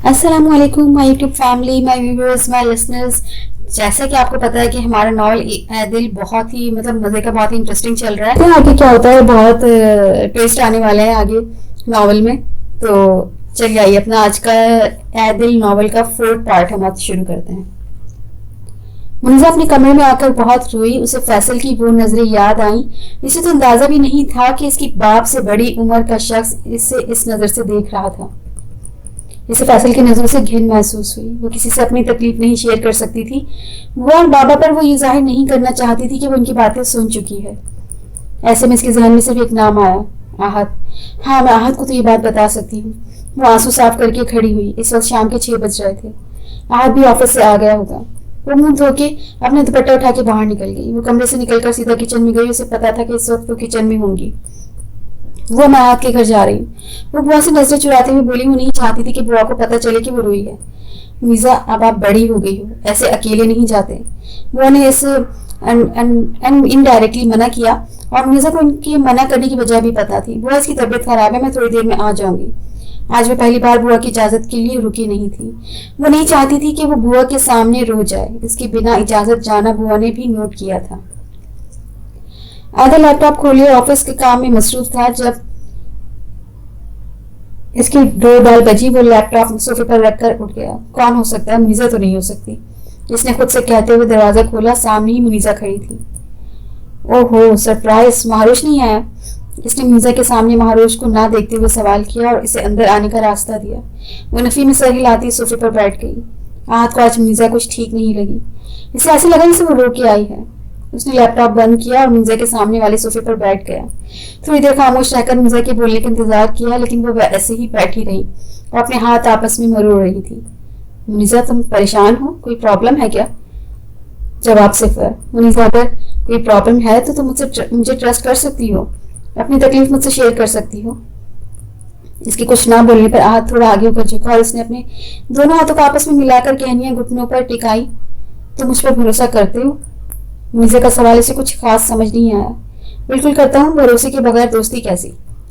السلام علیکم مائی YouTube family, مائی viewers, مائی listeners. جیسا کہ آپ کو پتا ہے کہ ہمارا ناول اے دل بہت ہی مزے کا، بہت ہی انٹرسٹنگ چل رہا ہے. آگے کیا ہوتا ہے، بہت ٹویسٹ آنے والا ہے آگے ناول میں. تو چلیے آئیے اپنا آج کا اے دل ناول کا 4th پارٹ ہم آج شروع کرتے ہیں. منیزہ اپنے کمرے میں آ کر بہت روئی. اسے فیصل کی وہ نظریں یاد آئیں. اسے تو اندازہ بھی نہیں تھا کہ اس کی باپ سے بڑی عمر کا شخص اسے اس نظر سے دیکھ رہا تھا. اسے فیصل کی نظروں سے گھن محسوس ہوئی. وہ کسی سے اپنی تکلیف نہیں شیئر کر سکتی تھی. وہ اور بابا پر وہ یہ ظاہر نہیں کرنا چاہتی تھی کہ وہ ان کی باتیں سن چکی ہے. ایسے میں اس کے ذہن میں صرف ایک نام آیا، آہت. ہاں، میں آہت کو تو یہ بات بتا سکتی ہوں. وہ آنسو صاف کر کے کھڑی ہوئی. اس وقت شام کے 6 بج رہے تھے. آہت بھی آفس سے آ گیا ہوگا. وہ منہ دھو کے اپنا دوپٹہ اٹھا کے باہر نکل گئی. وہ کمرے سے نکل کر سیدھا کچن میں گئی. اسے پتا تھا کہ اس وقت وہ کچن میں ہوں گی. وہ میں آہت کے گھر جا رہی ہوں. وہ بوا سے نظریں چراتے ہوئے بولی. وہ نہیں چاہتی تھی کہ بوا کو پتہ چلے کہ وہ روئی ہے. میزا، اب آپ بڑی ہو گئی ہو، ایسے اکیلے نہیں جاتے. بوا نے اس انڈائریکٹلی منع کیا، اور میزا کو ان کی منع کرنے کی وجہ بھی پتا تھی. بوا، اس کی طبیعت خراب ہے، میں تھوڑی دیر میں آ جاؤں گی. آج وہ پہلی بار بوا کی اجازت کے لیے رکی نہیں تھی. وہ نہیں چاہتی تھی کہ وہ بوا کے سامنے رو جائے. اس کے بنا اجازت جانا بوا نے بھی نوٹ کیا تھا. آدھا لیپ ٹاپ کھولے آفس کے کام میں مصروف تھا. جب اس کی ڈور بیل بجی، وہ لیپ ٹاپ صوفے پر رکھ کر اٹھ گیا. کون ہو سکتا ہے؟ منیزا تو نہیں ہو سکتی. اس نے خود سے کہتے ہوئے دروازہ کھولا. سامنے ہی منیزا کھڑی تھی. اوہ ہو، سرپرائز! مہاروش نہیں آیا؟ اس نے منیزا کے سامنے مہاروش کو نہ دیکھتے ہوئے سوال کیا اور اسے اندر آنے کا راستہ دیا. وہ نفی میں سر ہلاتی صوفے پر بیٹھ گئی. آہت کو آج منیزا کچھ ٹھیک نہیں لگی. اسے ایسے لگا جیسے وہ رو کے آئی ہے. اس نے لیپ ٹاپ بند کیا اور منیزا کے سامنے والے صوفے پر بیٹھ گیا. تھوڑی دیر خاموش رہ کر منیزا کے بولنے کا انتظار کیا، لیکن وہ ایسے ہی بیٹھی رہی اور اپنے ہاتھ آپس میں مروڑ رہی تھی. منیزا، تم پریشان ہو؟ کوئی پرابلم ہے کیا؟ جواب صفر. منیزا، اگر کوئی پرابلم ہے تو تم مجھے ٹرسٹ کر سکتی ہو. اپنی تکلیف مجھ سے شیئر کر سکتی ہو. اس کے کچھ نہ بولنے پر آہت تھوڑا آگے ہو کر جھکا اور اس نے اپنے دونوں ہاتھوں کو آپس میں ملا کر کہنیاں گھٹنوں پر ٹکائی. تم مجھ پر بھروسہ کرتے ہو؟ منیزا کا سوال اسے کچھ خاص سمجھ نہیں آیا. بالکل کرتا ہوں. بھروسے کے بغیر دوستی کیسی؟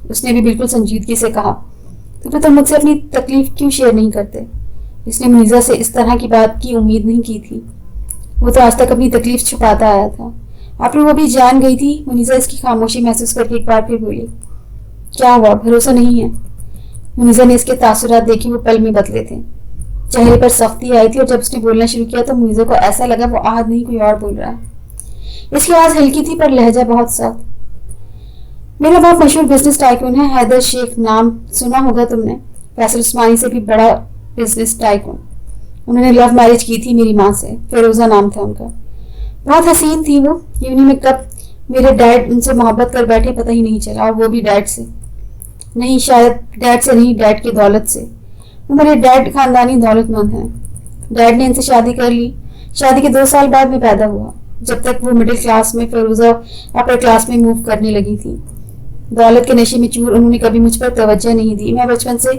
اس نے بھی بالکل سنجیدگی سے کہا. تو پھر تم مجھ سے اپنی تکلیف کیوں شیئر نہیں کرتے؟ اس نے منیزا سے اس طرح کی بات کی امید نہیں کی تھی. وہ تو آج تک اپنی تکلیف چھپاتا آیا تھا. آپ وہ بھی جان گئی تھی. منیزا اس کی خاموشی محسوس کر کے ایک بار پھر بولی. کیا ہوا؟ بھروسہ نہیں ہے؟ منیزا نے اس کے تاثرات دیکھے. وہ پل میں بدلے تھے. چہرے پر سختی آئی تھی اور جب اس نے بولنا شروع کیا تو منیزا کو ایسا لگا وہ آہت نہیں کوئی اور بول رہا ہے. اس کی آواز ہلکی تھی پر لہجہ بہت سخت. میرا باپ مشہور بزنس ٹائکون ہے. حیدر شیخ نام سنا ہوگا تم نے. فیصل عثمانی سے بھی بڑا بزنس ٹائکون. انہوں نے لو میرج کی تھی میری ماں سے. فیروزہ نام تھا ان کا. بہت حسین تھی وہ. یونی میں کب میرے ڈیڈ ان سے محبت کر بیٹھے پتہ ہی نہیں چلا. اور وہ بھی ڈیڈ سے نہیں. شاید ڈیڈ سے نہیں، ڈیڈ کی دولت سے. وہ میرے ڈیڈ خاندانی دولت مند ہیں. ڈیڈ نے ان سے شادی کر لی. شادی کے 2 سال بعد میں پیدا ہوا. جب تک وہ مڈل کلاس میں، فیروزہ اپر کلاس میں موو کرنے لگی تھی. دولت کے نشے میں چور انہوں نے کبھی مجھ پر توجہ نہیں دی. میں بچپن سے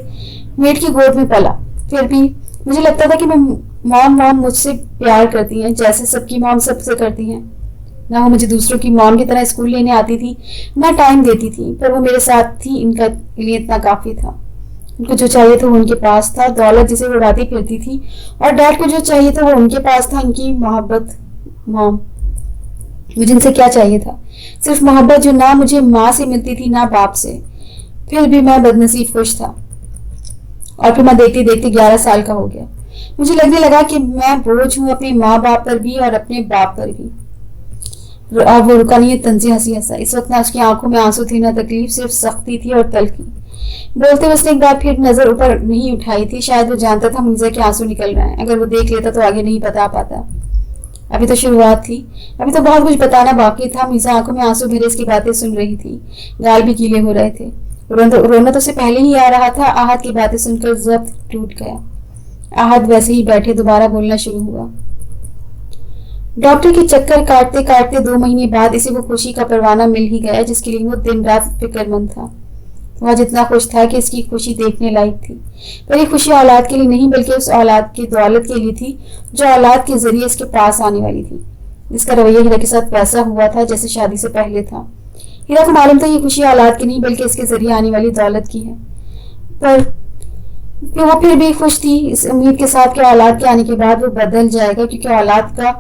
میٹ کی گود میں پلا. پھر بھی مجھے لگتا تھا کہ مام مجھ سے پیار کرتی ہیں جیسے سب کی مام سب سے کرتی ہیں. نہ وہ مجھے دوسروں کی مام کی طرح اسکول لینے آتی تھی، نہ ٹائم دیتی تھی. پر وہ میرے ساتھ تھی. ان کا لیے اتنا کافی تھا. ان کو جو چاہیے تھا وہ ان کے پاس تھا. دولت جسے وہ اڑاتی پھرتی تھی. اور ڈیڈ کو جو چاہیے تھا وہ ان کے پاس تھا. ان کی محبت. مام، مجھے ان سے کیا چاہیے تھا؟ صرف محبت جو نہ مجھے ماں سے ملتی تھی نہ باپ سے. پھر بھی میں بد نصیب خوش تھا. اور پھر میں دیکھتے دیکھتے 11 سال کا ہو گیا. مجھے لگنے لگا کہ میں بوجھ ہوں اپنے ماں باپ پر بھی اور اپنے باپ پر بھی. اور وہ رکا نہیں. طنزی ہنسی ہنسا. اس وقت نہ اس کی آنکھوں میں آنسو تھی نہ تکلیف، صرف سختی تھی اور تلخی. بولتے ہوئے اس نے ایک بار پھر نظر اوپر نہیں اٹھائی تھی. شاید وہ جانتا تھا منیزا کے آنسو نکل رہے ہیں. اگر وہ دیکھ لیتا تو آگے نہیں بتا پاتا. ابھی تو شروعات تھی. ابھی تو بہت کچھ بتانا باقی تھا. منیزا آنکھوں میں آنسو بھرے اس کی باتیں سن رہی تھی. گال بھی گیلے ہو رہے تھے. رونا تو اسے پہلے ہی آ رہا تھا. آہت کی باتیں سن کر ضبط ٹوٹ گیا. آہت ویسے ہی بیٹھے دوبارہ بولنا شروع ہوا. ڈاکٹر کے چکر کاٹتے کاٹتے 2 مہینے بعد اسے وہ خوشی کا پروانہ مل ہی گیا جس کے لیے وہ دن رات فکر مند تھا. وہ آج اتنا خوش تھا کہ اس کی خوشی دیکھنے لائق تھی. پر یہ خوشی اولاد کے لیے نہیں بلکہ اس اولاد کی دولت کے لیے تھی جو اولاد کے ذریعے اس کے پاس آنے والی تھی. اس کا رویہ ہیرا کے ساتھ ویسا ہوا تھا جیسے شادی سے پہلے تھا. ہیرا کو معلوم تھا یہ خوشی اولاد کی نہیں بلکہ اس کے ذریعے آنے والی دولت کی ہے. کہ وہ پھر بھی خوش تھی اس امید کے ساتھ کہ اولاد کے آنے کے بعد وہ بدل جائے گا، کیونکہ اولاد کا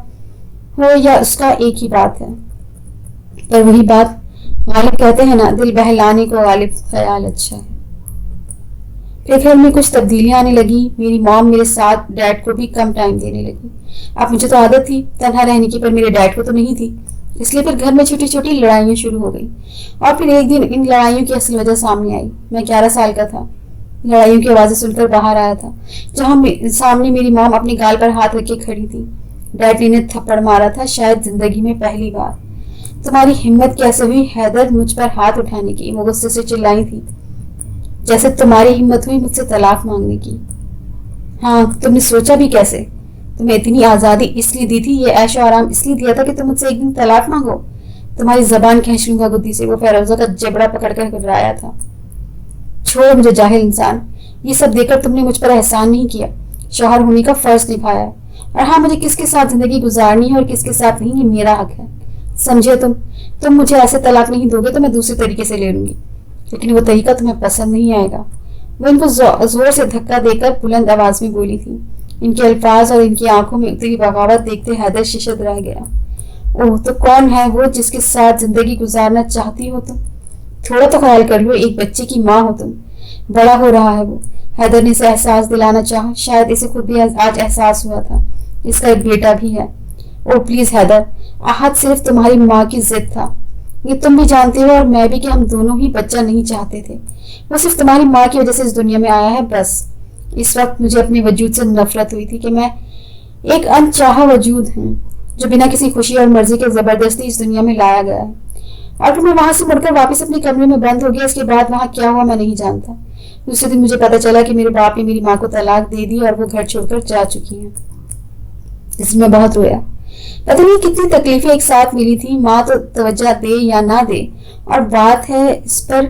ہو یا اس کا ایک ہی بات ہے۔ پر وہی بات، غالب کہتے ہیں نا، دل بہلانے کو غالب خیال اچھا ہے۔ پھر گھر میں کچھ تبدیلیاں آنے لگی۔ میری مام میرے ساتھ ڈیڈ کو بھی کم ٹائم دینے لگی۔ اب مجھے تو عادت تھی تنہا رہنے کی، پر میرے ڈیڈ کو تو نہیں تھی، اس لیے پھر گھر میں چھوٹی چھوٹی لڑائیاں شروع ہو گئی۔ اور پھر ایک دن ان لڑائیوں کی اصل وجہ سامنے آئی۔ میں 11 سال کا تھا، لڑائیوں کی آوازیں سن کر باہر آیا تھا، جہاں سامنے میری مام اپنے گال پر ہاتھ رکھ کے کھڑی تھی۔ ڈیڈ نے انہیں تھپڑ مارا تھا، شاید زندگی میں پہلی بار۔ تمہاری ہمت کیسے ہوئی حیدر مجھ پر ہاتھ اٹھانے کی؟ وہ غصے سے چلائی تھی۔ جیسے تمہاری ہمت ہوئی مجھ سے طلاق مانگنے کی۔ ہاں، تم نے سوچا بھی کیسے؟ تمہیں اتنی آزادی اس لیے دی تھی، یہ عیش و آرام اس لیے دیا تھا کہ تم مجھ سے ایک دن طلاق مانگو؟ تمہاری زبان کھینچ لوں گا گدی سے، وہ فیروزہ کا جبڑا پکڑ کر گھبرایا تھا۔ چھوڑ مجھے جاہل انسان، یہ سب دیکھ کر تم نے مجھ پر احسان نہیں کیا، شوہر ہونے کا فرض نبھایا، اور ہاں، مجھے کس کے ساتھ زندگی گزارنی ہے اور کس کے ساتھ نہیں، یہ میرا حق ہے، سمجھے؟ تم مجھے ایسے طلاق نہیں دو گے تو میں دوسرے طریقے سے لے لوں گی، لیکن وہ طریقہ تمہیں پسند نہیں آئے گا۔ وہ ان کو زور سے دھکا دے کر بلند آواز میں بولی تھی۔ ان کے الفاظ اور ان کی آنکھوں میں اتری بغاوت دیکھتے حیدر ششد رہ گیا۔ اوہ، تو کون ہے وہ جس کے ساتھ زندگی گزارنا چاہتی ہو تم؟ تھوڑا تو خیال کر لو، ایک بچے کی ماں ہو تم، بڑا ہو رہا ہے وہ۔ حیدر نے اسے احساس دلانا چاہا، شاید اسے خود بھی آج احساس ہوا تھا، اس کا ایک بیٹا بھی ہے۔ اوہ پلیز حیدر، احد صرف تمہاری ماں کی ضد تھا، یہ تم بھی جانتے ہو اور میں بھی، کہ ہم دونوں ہی بچہ نہیں چاہتے تھے، وہ صرف تمہاری ماں کی وجہ سے اس دنیا میں آیا ہے، بس۔ اس وقت مجھے اپنے وجود سے نفرت ہوئی تھی کہ میں ایک انچاہا وجود ہوں جو بنا کسی خوشی اور مرضی کے زبردستی اس دنیا میں لایا گیا ہے، اور پھر میں وہاں سے مڑ کر واپس اپنے کمرے میں بند ہو گیا۔ اس کے بعد وہاں کیا ہوا میں نہیں جانتا۔ دوسرے دن مجھے پتا چلا کہ میرے باپ نے میری ماں کو طلاق دے دی اور وہ گھر چھوڑ کر جا چکی ہیں۔ اس میں بہت رویا، پتہ نہیں کتنی تکلیفیں ایک ساتھ ملی تھی۔ ماں تو توجہ دے یا نہ دے، اور بات ہے اس پر،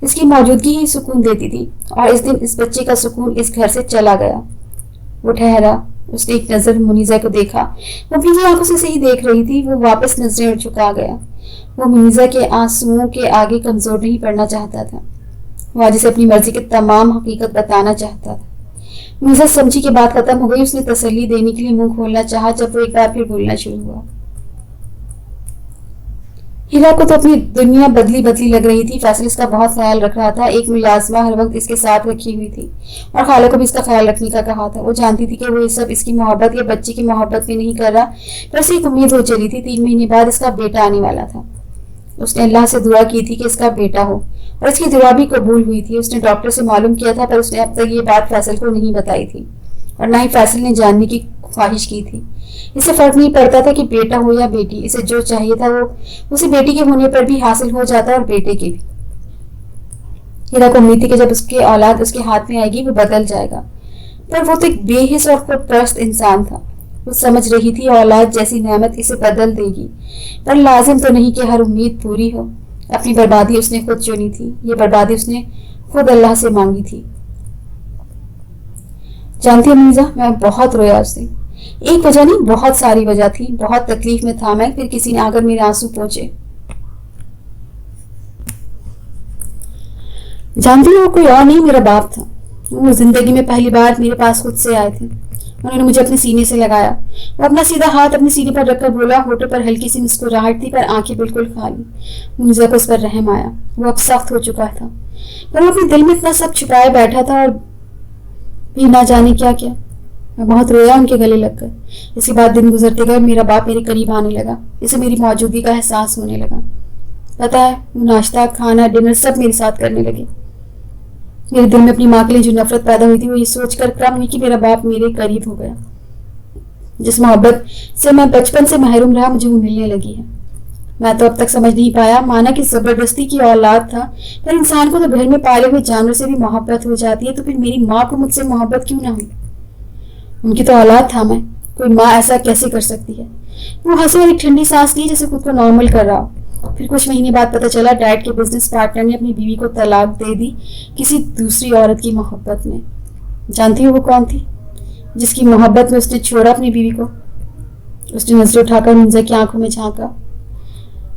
اس کی موجودگی ہی سکون دیتی تھی، اور اس دن اس بچے کا سکون اس گھر سے چلا گیا۔ وہ ٹھہرا، اس نے ایک نظر منیزہ کو دیکھا، وہ بھیگی آنکھوں سے صحیح دیکھ رہی تھی۔ وہ واپس نظریں چکا گیا، وہ منیزہ کے آنسوؤں کے آگے کمزور نہیں پڑنا چاہتا تھا، وہ آج اسے اپنی مرضی کے تمام حقیقت بتانا چاہتا تھا۔ منیزہ سمجھی کہ بات ختم ہو گئی، اس نے تسلی دینے کے لیے منہ کھولنا چاہا، جب وہ ایک بار پھر بولنا شروع ہوا۔ ہیرا کو تو اپنی دنیا بدلی لگ رہی تھی۔ فیصل اس کا بہت خیال رکھ رہا تھا، ایک ملازمہ ہر وقت اس کے ساتھ رکھی ہوئی تھی، اور خالہ کو بھی اس کا خیال رکھنے کا کہا تھا۔ وہ جانتی تھی کہ وہ یہ سب اس کی محبت یا بچے کی محبت میں نہیں کر رہا، پر اسے ایک امید ہو چلی تھی۔ 3 مہینے بعد اس کا بیٹا آنے والا تھا۔ اس نے اللہ سے دعا کی تھی کہ اس کا بیٹا ہو، اور اس کی دعا بھی قبول ہوئی تھی۔ اس نے ڈاکٹر سے معلوم کیا تھا، پر اس نے اب تک یہ بات فیصل کو نہیں بتائی تھی، اور نہ ہی فیصل نے جاننے کی خواہش کی تھی۔ اسے فرق نہیں پڑتا تھا کہ بیٹا ہو یا بیٹی، اسے جو چاہیے تھا وہ اسے بیٹی کے ہونے پر بھی حاصل ہو جاتا، اور بیٹے کے بھی۔ ہیرا کو امید تھی کہ جب اس کی اولاد اس کے ہاتھ میں آئے گی وہ بدل جائے گا، پر وہ تو ایک بے حس اور خود پرست انسان تھا۔ وہ سمجھ رہی تھی اولاد جیسی نعمت اسے بدل دے گی، پر لازم تو نہیں کہ ہر امید پوری ہو۔ اپنی بربادی اس نے خود چنی تھی، یہ بربادی اس نے خود اللہ سے مانگی تھی۔ جانتی ہے منیزہ، میں بہت رویا اس دن۔ ایک وجہ نہیں، بہت ساری وجہ تھی، بہت تکلیف میں تھا میں، پھر کسی نے آ کر میرے آنسو پوچھے۔ جانتی ہو، کوئی اور نہیں، میرا باپ تھا۔ وہ زندگی میں پہلی بار میرے پاس خود سے آئے تھے، انہوں نے مجھے اپنے سینے سے لگایا۔ وہ اپنا سیدھا ہاتھ اپنے سینے پر رکھ کر بولا، ہونٹوں پر ہلکی سی مسکراہٹ تھی، پر آنکھیں بالکل خالی۔ منیزہ کو اس پر رحم آیا، وہ اب سخت ہو چکا تھا، پر وہ اپنے دل میں اتنا سب چھپائے بیٹھا تھا، اور بھی نہ جانے کیا کیا۔ میں بہت رویا ان کے گلے لگ کر۔ اس کے بعد دن گزرتے گئے، میرا باپ میرے قریب آنے لگا، اسے میری موجودگی کا احساس ہونے لگا۔ پتہ ہے، وہ ناشتہ، کھانا، ڈنر سب میرے ساتھ کرنے لگے۔ میرے دل میں اپنی ماں کے لیے جو نفرت پیدا ہوئی تھی وہ یہ سوچ کر کم ہوئی کہ میرا باپ میرے قریب ہو گیا۔ جس محبت سے میں بچپن سے محروم رہا مجھے وہ ملنے لگی ہے۔ میں تو اب تک سمجھ نہیں پایا، مانا کہ زبردستی کی اولاد تھا، پر انسان کو تو گھر میں پالے ہوئے جانور سے بھی محبت ہو جاتی ہے، تو پھر میری ماں کو مجھ سے محبت کیوں نہ ہوئی؟ ان کی تو اولاد تھا میں، کوئی ماں ایسا کیسے کر سکتی ہے؟ وہ ہنسے اور ایک ٹھنڈی سانس لی، جیسے خود کو نارمل کر رہا۔ پھر کچھ مہینے بعد پتہ چلا ڈیڈ کے بزنس پارٹنر نے اپنی بیوی کو طلاق دے دی کسی دوسری عورت کی محبت میں۔ جانتی ہو وہ کون تھی جس کی محبت میں اس نے چھوڑا اپنی بیوی کو؟ اس نے نظر اٹھا کر منیزہ کی آنکھوں میں جھانکا۔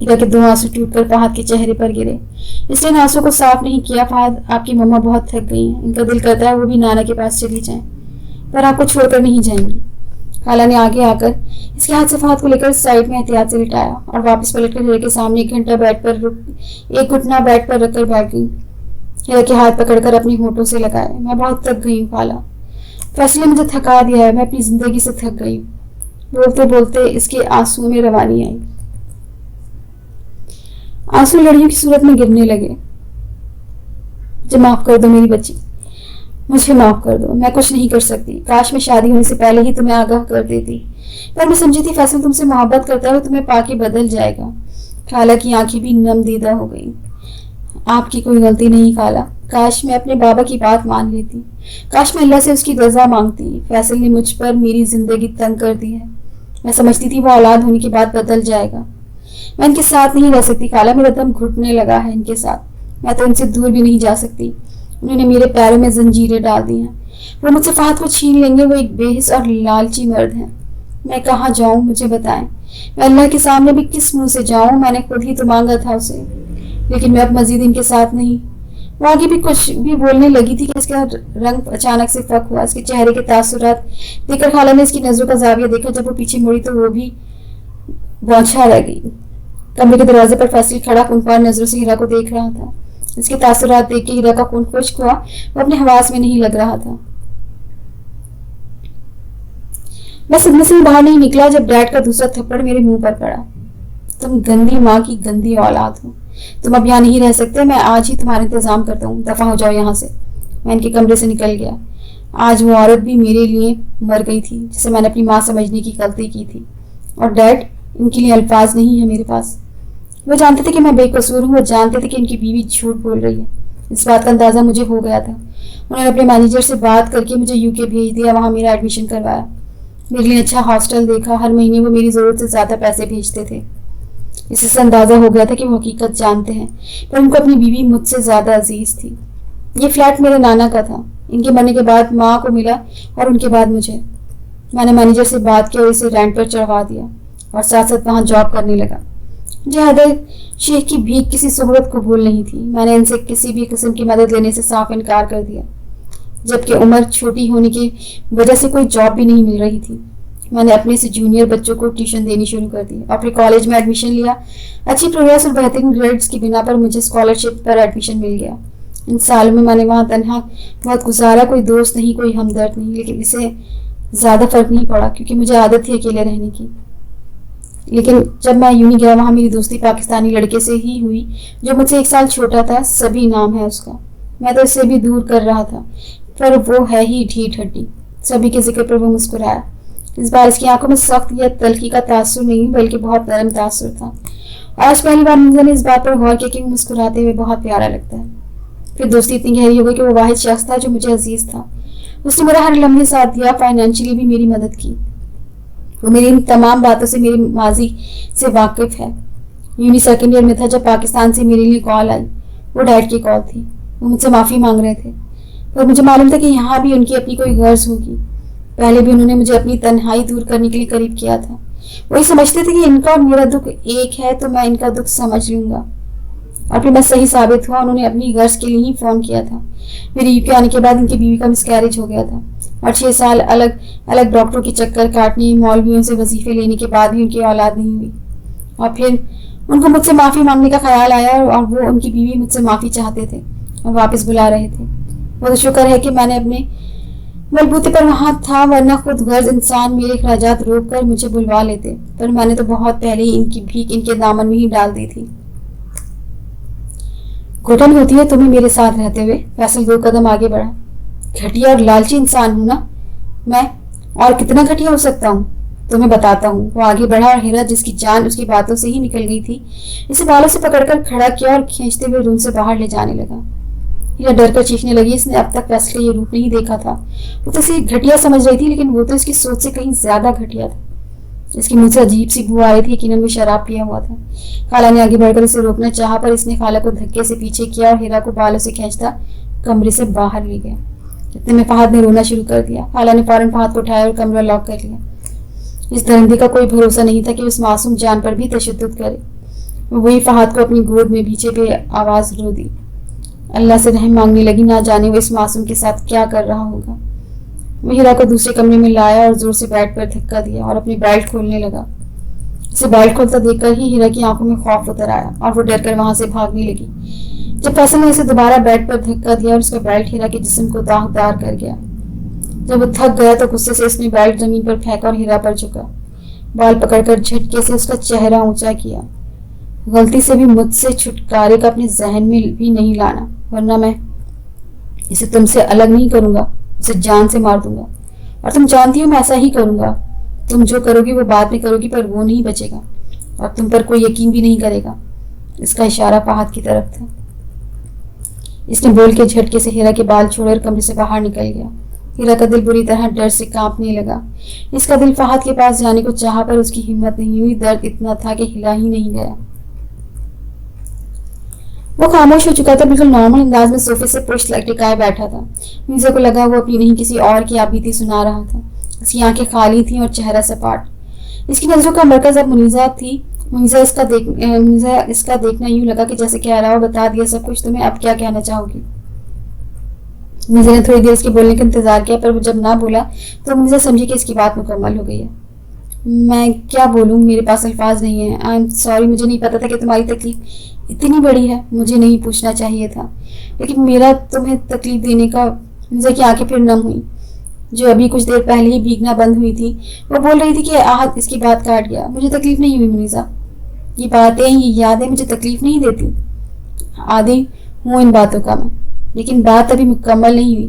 ہیرا کے 2 آنسو ٹوٹ کر فہد کے چہرے پر گرے۔ اس نے ان آنسو کو صاف نہیں کیا۔ فہد، آپ کی مما بہت تھک گئی ہیں، ان کا دل کرتا ہے وہ بھی نانا کے پاس چلی جائیں، پر آپ کو چھوڑ کر نہیں جائیں گی۔ خالہ نے آگے آ کر اس کے ہاتھ سے فہد کو لے کر سائڈ میں احتیاط سے لٹایا اور واپس پلٹ کر ہیرا کے سامنے ایک گھٹنا بیڈ پر رکھ کر بیٹھ گئی۔ ہیرا کے ہاتھ پکڑ کر اپنے ہونٹوں سے لگائے۔ میں بہت تھک گئی ہوں خالہ، فیصلے مجھے تھکا دیا ہے، میں اپنی زندگی سے تھک گئی ہوں۔ بولتے بولتے اس کے آنسو میں روانی آئی، آنسو لڑیوں کی صورت میں گرنے لگے۔ مجھے معاف کر دو میری بچی، مجھے معاف کر دو، میں کچھ نہیں کر سکتی۔ کاش میں شادی ہونے سے پہلے ہی تمہیں آگاہ کر دیتی، پر میں سمجھی تھی فیصل تم سے محبت کرتا ہے، وہ تمہیں پا کے بدل جائے گا۔ خالہ کی آنکھیں بھی نم دیدہ ہو گئی۔ آپ کی کوئی غلطی نہیں خالہ، کاش میں اپنے بابا کی بات مان لیتی، کاش میں اللہ سے اس کی رضا مانگتی۔ فیصل نے مجھ پر میری زندگی تنگ کر دی ہے، میں سمجھتی تھی وہ اولاد ہونے کے بعد بدل جائے گا۔ میں ان کے ساتھ نہیں رہ سکتی خالہ، میرا دم گھٹنے لگا ہے ان کے ساتھ، میں تو ان سے دور بھی نہیں جا سکتی۔ انہوں نے میرے پیروں میں زنجیریں ڈال دی ہیں، وہ مجھ سے فہد کو چھین لیں گے، وہ ایک بے حس اور لالچی مرد ہیں۔ میں کہاں جاؤں مجھے بتائیں، میں اللہ کے سامنے بھی کس منہ سے جاؤں؟ میں نے خود ہی تو مانگا تھا اسے، لیکن میں اب مزید ان کے ساتھ نہیں۔ وہ آگے بھی کچھ بھی بولنے لگی تھی کہ اس کا رنگ اچانک سے فک ہوا۔ اس کے چہرے کے تاثرات دیکھ کر خالہ نے اس کی نظروں کا زاویہ دیکھا۔ جب وہ پیچھے مڑی تو وہ بھی بوچھا رہ گئی۔ کمرے کے دروازے پر فیصل کھڑا خونخوار نظروں سے ہیرا کو دیکھ رہا تھا۔ اس کے تاثرات دیکھ کے ہیرا کا خون خشک ہوا، وہ اپنے حواس میں نہیں لگ رہا تھا۔ میں صدمے سے باہر نہیں نکلا جب ڈیڈ کا دوسرا تھپڑ میرے منہ پر پڑا۔ تم گندی ماں کی گندی اولاد ہو، تم اب یہاں نہیں رہ سکتے، میں آج ہی تمہارا انتظام کرتا ہوں، دفع ہو جاؤ یہاں سے۔ میں ان کے کمرے سے نکل گیا۔ آج وہ عورت بھی میرے لیے مر گئی تھی جسے میں نے اپنی ماں سمجھنے کی غلطی کی تھی، اور ڈیڈ ان کے لیے الفاظ نہیں ہے میرے پاس۔ وہ جانتے تھے کہ میں بے قصور ہوں، وہ جانتے تھے کہ ان کی بیوی جھوٹ بول رہی ہے۔ اس بات کا اندازہ مجھے ہو گیا تھا۔ انہوں نے اپنے مینیجر سے بات کر کے مجھے UK بھیج دیا، وہاں میرا ایڈمیشن کروایا، میرے لیے اچھا ہاسٹل دیکھا، ہر مہینے وہ میری ضرورت سے زیادہ پیسے بھیجتے تھے۔ اس سے اندازہ ہو گیا تھا کہ وہ حقیقت جانتے ہیں، پر ان کو اپنی بیوی مجھ سے زیادہ عزیز تھی۔ یہ فلیٹ میرے نانا کا تھا، ان کے مرنے کے بعد ماں کو ملا اور ان کے بعد مجھے۔ میں نے مینیجر سے بات کی اور اسے رینٹ پر چڑھوا دیا اور ساتھ ساتھ وہاں جاب کرنے لگا۔ مجھے حیدر شیخ کی بھیک کسی صحبت قبول نہیں تھی، میں نے ان سے کسی بھی قسم کی مدد لینے سے صاف انکار کر دیا، جبکہ عمر چھوٹی ہونے کی وجہ سے کوئی جاب بھی نہیں مل رہی تھی۔ میں نے اپنے سے جونیئر بچوں کو ٹیوشن دینی شروع کر دی اور پھر کالج میں ایڈمیشن لیا۔ اچھی پروگریس اور بہترین گریڈز کی بنا پر مجھے اسکالرشپ پر ایڈمیشن مل گیا۔ ان سالوں میں نے وہاں تنہا بہت گزارا، کوئی دوست نہیں، کوئی ہمدرد نہیں، لیکن اسے زیادہ فرق نہیں پڑا کیونکہ مجھے عادت تھی اکیلے رہنے کی۔ لیکن جب میں یونی گیا وہاں میری دوستی پاکستانی لڑکے سے ہی ہوئی جو مجھ سے 1 سال چھوٹا تھا، سبھی نام ہے اس کا۔ میں تو اس سے بھی دور کر رہا تھا، پر وہ ہے ہی ڈھیٹ ہڈی۔ سبھی کے ذکر پر وہ مسکرایا۔ اس بار اس کی آنکھوں میں سخت یا تلخی کا تاثر نہیں بلکہ بہت نرم تاثر تھا۔ آج پہلی بار مجھے نے اس بات پر غور کیا کہ وہ مسکراتے ہوئے بہت پیارا لگتا ہے۔ پھر دوستی اتنی گہری ہو گئی کہ وہ واحد شخص تھا جو مجھے عزیز تھا۔ اس نے میرا ہر لمحے ساتھ دیا، فائنینشلی بھی میری مدد کی۔ وہ میری ان تمام باتوں سے، میرے ماضی سے واقف ہے۔ یونی 2nd ایئر میں تھا جب پاکستان سے میرے لیے کال آئی۔ وہ ڈیڈ کی کال تھی، وہ مجھ سے معافی مانگ رہے تھے، پر مجھے معلوم تھا کہ یہاں بھی ان کی اپنی کوئی غرض ہوگی۔ پہلے بھی انہوں نے مجھے اپنی تنہائی دور کرنے کے لیے قریب کیا تھا۔ وہی سمجھتے تھے کہ ان کا اور میرا دکھ ایک ہے تو میں ان کا دکھ سمجھ لوں گا، اور پھر میں صحیح ثابت ہوا۔ انہوں نے اپنی غرض کے لیے ہی فون کیا تھا۔ میرے UK آنے کے بعد ان کی بیوی کا مسکیریج ہو گیا تھا، اور 6 سال الگ الگ ڈاکٹروں کے چکر کاٹنے، مولویوں سے وظیفے لینے کے بعد بھی ان کی اولاد نہیں ہوئی۔ اور پھر ان کو مجھ سے معافی مانگنے کا خیال آیا، اور وہ ان کی بیوی مجھ سے معافی چاہتے تھے اور واپس بلا رہے تھے۔ وہ تو شکر ہے کہ میں نے اپنے بلبوتے پر وہاں تھا، ورنہ خود غرض انسان میرے اخراجات روک کر مجھے بلوا لیتے، پر میں نے تو بہت پہلے ہی ان کی بھیک ان کے دامن میں ہی ڈال دی تھی۔ گھٹن ہوتی ہے تمہیں میرے ساتھ رہتے ہوئے۔ فیصل 2 قدم آگے بڑھا۔ گھٹیا اور لالچی انسان ہوں نا میں، اور کتنا گھٹیا ہو سکتا ہوں تمہیں بتاتا ہوں۔ وہ آگے بڑھا اور ہیرا جس کی جان اس کی باتوں سے ہی نکل گئی تھی اسے بالوں سے پکڑ کر کھڑا کیا اور کھینچتے ہوئے روم سے باہر لے جانے لگا۔ ہیرا ڈر کر چیخنے لگی۔ اس نے اب تک فیصل کا یہ روپ نہیں دیکھا تھا۔ وہ تو اسے گھٹیا سمجھ رہی تھی، لیکن وہ تو اس کی سوچ سے کہیں زیادہ گھٹیا تھا۔ اس کی منہ سے عجیب سی بو آئی تھی، یقیناً وہ شراب پیا ہوا تھا۔ خالہ نے آگے بڑھ کر اسے روکنا چاہا، پر اس نے خالہ کو دھکے سے پیچھے کیا اور ہیرا کو بالوں سے کھینچتا کمرے سے باہر لے گیا۔ اتنے میں فہد نے رونا شروع کر دیا۔ خالہ نے فوراً فہد کو اٹھایا اور کمرہ لاک کر لیا۔ اس درندے کا کوئی بھروسہ نہیں تھا کہ اس معصوم جان پر بھی تشدد کرے۔ وہی فہد کو اپنی گود میں پیچھے پہ آواز رو دی. اللہ سے رحم مانگنے لگی. نہ جانے وہ اس معصوم کے ساتھ کیا کر رہا ہوگا. وہ ہیرا کو دوسرے کمرے میں لایا اور زور سے بیڈ پر دھکا دیا اور اپنی بیلٹ کھولنے لگا. اسے بیلٹ کھولتا دیکھ کر ہی ہیرا کی آنکھوں میں خوف اتر آیا اور وہ ڈر کر وہاں سے بھاگنے لگی. جب فیصل نے اسے دوبارہ بیڈ پر دھکا دیا اور اس کا بیلٹ ہیرا کے جسم کو داغدار کر گیا. جب وہ تھک گیا تو غصے سے اس نے بیلٹ زمین پر پھینکا اور ہیرا پر جھکا. بال پکڑ کر جھٹکے سے اس کا چہرہ اونچا کیا. غلطی سے بھی مجھ سے چھٹکارے کا اپنے ذہن میں بھی نہیں لانا, ورنہ میں اسے تم سے الگ نہیں کروں گا. اسے جان سے مار دوں گا, اور تم جانتی ہو میں ایسا ہی کروں گا. تم جو کرو گی وہ بعد میں کرو گی, پر وہ نہیں بچے گا اور تم پر کوئی یقین بھی نہیں کرے گا. اس کا اشارہ فہد کی طرف تھا. اس نے بول کے جھٹکے سے ہیرا کے بال چھوڑ کر کمرے سے باہر نکل گیا. ہیرا کا دل بری طرح ڈر سے کانپنے لگا. اس کا دل فہد کے پاس جانے کو چاہا پر اس کی ہمت نہیں ہوئی. درد اتنا تھا کہ ہلا ہی نہیں گیا. وہ خاموش ہو چکا تھا, بالکل نارمل انداز میں صوفے سے پشت لٹکائے بیٹھا تھا. منیزا کو لگا وہ اپنی نہیں کسی اور کی آبیتی سنا رہا تھا. اس کی آنکھیں خالی تھیں اور چہرہ سپاٹ. اس کی نظروں کا مرکز اب منیزا تھی. منیزا اس کا دیکھنا یوں لگا کہ جیسے کہہ رہا ہو, بتا دیا سب کچھ تمہیں, اب کیا کہنا چاہو گی. منیزا نے تھوڑی دیر اس کے بولنے کا انتظار کیا, پر وہ جب نہ بولا تو منیزا سمجھی کہ اس کی بات مکمل ہو گئی ہے. میں کیا بولوں, میرے پاس الفاظ نہیں ہیں. آئی ایم سوری, مجھے نہیں پتا تھا کہ تمہاری تکلیف اتنی بڑی ہے. مجھے نہیں پوچھنا چاہیے تھا, لیکن میرا تمہیں تکلیف دینے کا. منیزا کی آنکھیں پھر نم ہوئی, جو ابھی کچھ دیر پہلے ہی بھیگنا بند ہوئی تھی. وہ بول رہی تھی کہ آہد اس کی بات کاٹ گیا. مجھے تکلیف نہیں ہوئی منیزا. یہ باتیں, یہ یادیں مجھے تکلیف نہیں دیتی. عادی ہوں ان باتوں کا میں, لیکن بات ابھی مکمل نہیں ہوئی.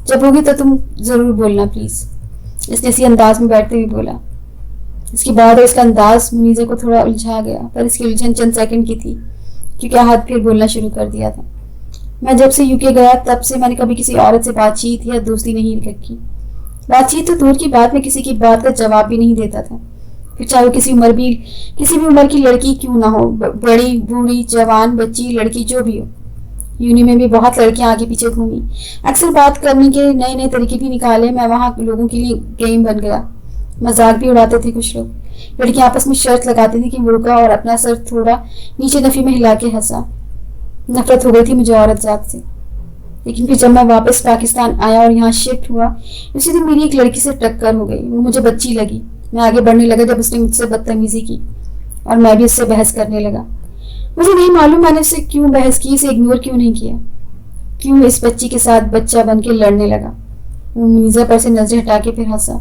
جب ہوگی تو تم ضرور بولنا پلیز. اس نے اسی انداز میں بیٹھتے ہوئے بولا. اس کی بات اور اس کا انداز منیزا کو تھوڑا الجھا گیا, پر اس کی الجھن چند سیکنڈ کی تھی, کیونکہ آہد پھر بولنا شروع کر دیا تھا. میں جب سے UK گیا تب سے میں نے کبھی کسی عورت سے بات چیت یا دوستی نہیں رکھی. بات چیت تو دور کی بات, میں کسی کی بات کا جواب بھی نہیں دیتا تھا, پھر چاہے وہ کسی بھی عمر کی لڑکی کیوں نہ ہو, بڑی بوڑھی جوان بچی لڑکی جو بھی ہو. یونی میں بھی بہت لڑکیاں آگے پیچھے گھومی, اکثر بات کرنے کے نئے نئے طریقے بھی نکالے. میں وہاں لوگوں کے لیے گیم بن گیا. مذاق بھی اڑاتے تھے کچھ لوگ. لڑکیاں آپس میں شرط لگاتی تھی کہ وہ رکا اور اپنا سر تھوڑا نیچے نفی میں ہلا کے ہنسا. نفرت ہو گئی تھی مجھے عورت ذات سے. لیکن پھر جب میں واپس پاکستان آیا اور یہاں شفٹ ہوا, اسی دن میری ایک لڑکی سے ٹکر ہو گئی. وہ مجھے بچی لگی. میں آگے بڑھنے لگا جب اس نے مجھ سے بدتمیزی کی, اور میں بھی اس سے بحث کرنے لگا. مجھے نہیں معلوم میں نے اس سے کیوں بحث کی, اسے اگنور کیوں نہیں کیا, کیوں اس بچی کے ساتھ بچہ بن کے لڑنے لگا. وہ منیزا پر سے نظریں ہٹا کے پھر ہنسا.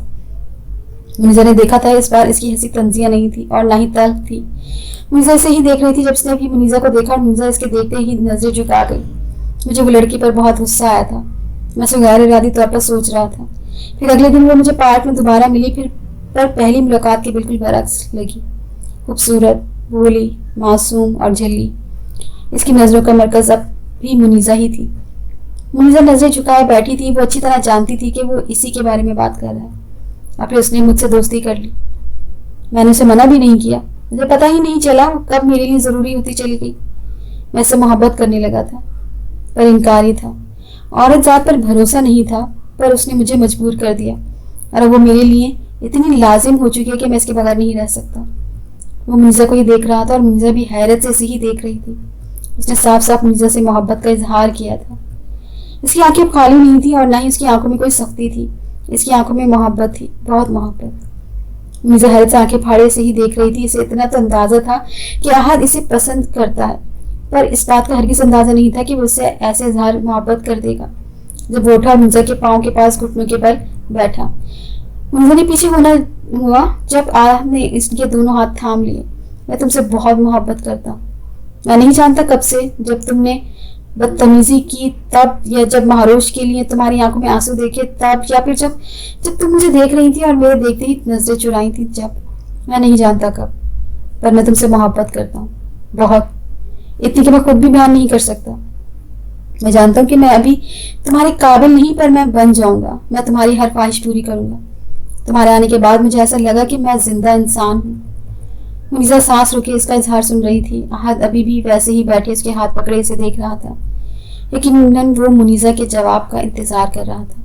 منیزا نے دیکھا تھا اس بار اس کی ہنسی طنزیہ نہیں تھی اور نہ ہی تلخ تھی. منیزا اسے ہی دیکھ رہی تھی. جب اس نے بھی منیزا کو دیکھا اور منیزا اس کے دیکھتے ہی نظریں جھکا گئی. مجھے وہ لڑکی پر بہت غصہ آیا تھا. میں اسے غیر ارادی طور پر سوچ رہا تھا. پھر اگلے دن وہ مجھے پارک میں دوبارہ ملی, پر پہلی ملاقات کے بالکل برعکس لگی. خوبصورت, بھولی, معصوم اور جھلی. اس کی نظروں کا مرکز اب بھی منیزا ہی تھی. منیزا نظریں جھکائے بیٹھی تھی. وہ اچھی طرح جانتی تھی کہ وہ اسی کے بارے میں بات کر رہا ہے, اور پھر اس نے مجھ سے دوستی کر لی. میں نے اسے منع بھی نہیں کیا. مجھے پتہ ہی نہیں چلا کب میرے لیے ضروری ہوتی چلی گئی. میں اس سے محبت کرنے لگا تھا, پر انکار ہی تھا. عورت ذات پر بھروسہ نہیں تھا, پر اس نے مجھے مجبور کر دیا, اور وہ میرے لیے اتنی لازم ہو چکی ہے کہ میں اس کے بغیر نہیں رہ سکتا. وہ منیزا کو ہی دیکھ رہا تھا, اور منیزا بھی حیرت سے اسے ہی دیکھ رہی تھی. اس نے صاف صاف منیزا سے محبت کا اظہار کیا تھا. اس کی آنکھیں خالی نہیں تھیں, اور نہ ہی اس کی آنکھوں میں کوئی سختی تھی. اس کی آنکھوں میں محبت تھی, بہت محبت. منیزا حیرت سے آنکھیں پھاڑے سے ہی دیکھ رہی تھی. اسے اتنا تو اندازہ تھا کہ احد اسے پسند کرتا ہے, پر اس بات کا ہرگز اندازہ نہیں تھا کہ وہ اسے ایسے اظہار محبت کر دے گا. جب وہ اٹھا, منیزا کے پاؤں کے پاس گھٹنوں کے بل بیٹھا. منیزا نے پیچھے ہونا ہوا جب احد نے اس کے دونوں ہاتھ تھام لیے. میں تم سے بہت محبت کرتا ہوں. میں نہیں جانتا کب سے, جب تم نے بدتمیزی کی تب, یا جب مہاروش کے لیے تمہاری آنکھوں میں آنسو دیکھے تب, یا پھر جب تم مجھے دیکھ رہی تھی اور میرے دیکھتے ہی نظریں چرائی تھی جب. میں نہیں جانتا کب, پر میں تم سے محبت کرتا ہوں, بہت, اتنی کہ میں خود بھی بیان نہیں کر سکتا. میں جانتا ہوں کہ میں ابھی تمہارے قابل نہیں, پر میں بن جاؤں گا. میں تمہاری ہر خواہش پوری کروں گا. تمہارے آنے کے بعد مجھے ایسا لگا کہ میں زندہ انسان ہوں. منیزا سانس روکے اس کا اظہار سن رہی تھی. احد ابھی بھی ویسے ہی بیٹھے اس کے ہاتھ پکڑے اسے دیکھ رہا تھا, لیکن وہ منیزا کے جواب کا انتظار کر رہا تھا.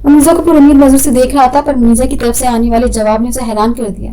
وہ منیزا کو پر امید نظر سے دیکھ رہا تھا, پر منیزا کی طرف سے آنے والے جواب نے اسے حیران کر دیا.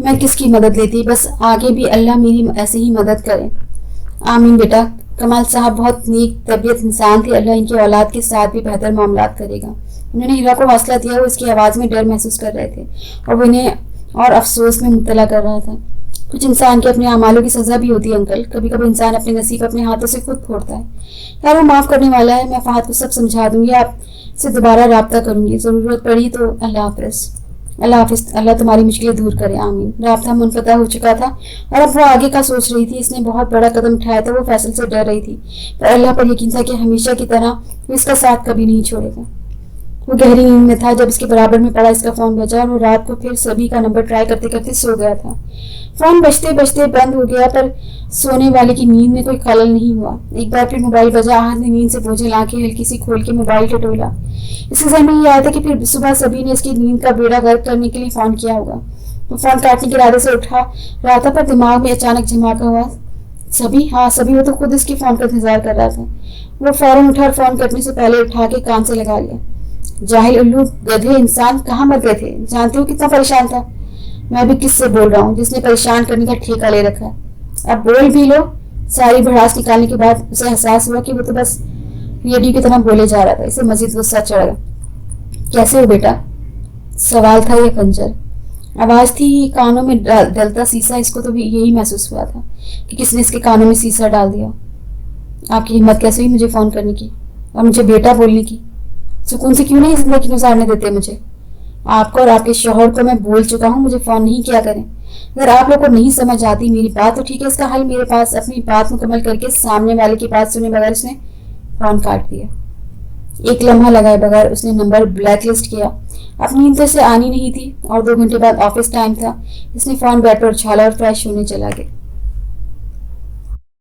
میں کس کی مدد لیتی, بس آگے بھی اللہ میری ایسے ہی مدد کرے. آمین بیٹا. کمال صاحب بہت نیک طبیعت انسان تھے, اللہ ان کی اولاد کے ساتھ بھی بہتر معاملات کرے گا. انہوں نے ہیرا کو حوصلہ دیا. وہ اس کی آواز میں ڈر محسوس کر رہے تھے اور وہ انہیں اور افسوس میں مبتلا کر رہا تھا. کچھ انسان کے اپنے اعمالوں کی سزا بھی ہوتی ہے انکل. کبھی کبھی انسان اپنے نصیب اپنے ہاتھوں سے خود پھوڑتا ہے. یار وہ معاف کرنے والا ہے. میں فہد کو سب سمجھا دوں گی, آپ سے دوبارہ رابطہ کروں گی, ضرورت پڑی تو. اللہ حافظ. اللہ حافظ. اللہ تمہاری مشکلیں دور کرے. آمین. رابطہ منقطع ہو چکا تھا اور اب وہ آگے کا سوچ رہی تھی. اس نے بہت بڑا قدم اٹھایا تھا. وہ فیصل سے ڈر رہی تھی, پر اللہ پر یقین تھا کہ ہمیشہ کی طرح وہ اس کا ساتھ کبھی نہیں چھوڑے گا. وہ گہری نیند میں تھا جب اس کے برابر میں پڑا اس کا فون بجا, اور وہ رات کو پھر سبھی کا نمبر ٹرائی کرتے کرتے سو گیا تھا. فون بجتے بجتے بند ہو گیا, پر سونے والے کی نیند میں کوئی خلل نہیں ہوا. ایک بار پھر موبائل بجا. آہت نے نیند سے بوجھل آنکھیں ہلکی سی کھول کے موبائل کو ٹولا. اس کے ذہن میں یہ آیا تھا کہ پھر صبح سبھی نے اس کی نیند کا بیڑا غرق کرنے کے لیے فون کیا ہوگا. وہ فون کاٹنے کے ارادے سے اٹھا رہا تھا, پر دماغ میں اچانک جھماکا ہوا. سبھی, ہاں سبھی, وہ تو خود اس کے فون کا انتظار کر رہا تھا. وہ فوراً اٹھا اور فون کٹنے سے پہلے اٹھا کے کان سے لگا لیا. جاہل, الو, گدھے انسان, کہاں مر گئے تھے؟ جانتے ہو کتنا پریشان تھا؟ میں بھی کس سے بول رہا ہوں جس نے پریشان کرنے کا ٹھیکہ لے رکھا ہے. اب بول بھی لو. ساری بھڑاس نکالنے کے بعد اسے احساس ہوا کہ وہ تو بس ریڈیو کی طرح بولے جا رہا تھا. اسے مزید غصہ چڑھ گیا. کیسے ہو بیٹا؟ سوال تھا یا خنجر؟ آواز تھی کانوں میں ڈلتا سیسا. اس کو تو بھی یہی محسوس ہوا تھا کہ کس نے اس کے کانوں میں سیسا ڈال دیا. آپ کی ہمت کیسے ہوئی مجھے فون کرنے کی اور مجھے بیٹا بولنے کی؟ سکون سے کیوں نہیں زندگی گزارنے دیتے مجھے؟ آپ کو اور آپ کے شوہر کو میں بول چکا ہوں مجھے فون نہیں کیا کریں. اگر آپ لوگ کو نہیں سمجھ آتی میری بات تو ٹھیک ہے, اس کا حل میرے پاس. اپنی بات مکمل کر کے سامنے والے کی بات سنے بغیر اس نے فون کاٹ دیا. ایک لمحہ لگائے بغیر اس نے نمبر بلیک لسٹ کیا. اپنی نیند سے آنی نہیں تھی اور 2 گھنٹے بعد آفس ٹائم تھا. اس نے فون بیٹھ پر اچھالا اور فریش ہونے چلا گیا.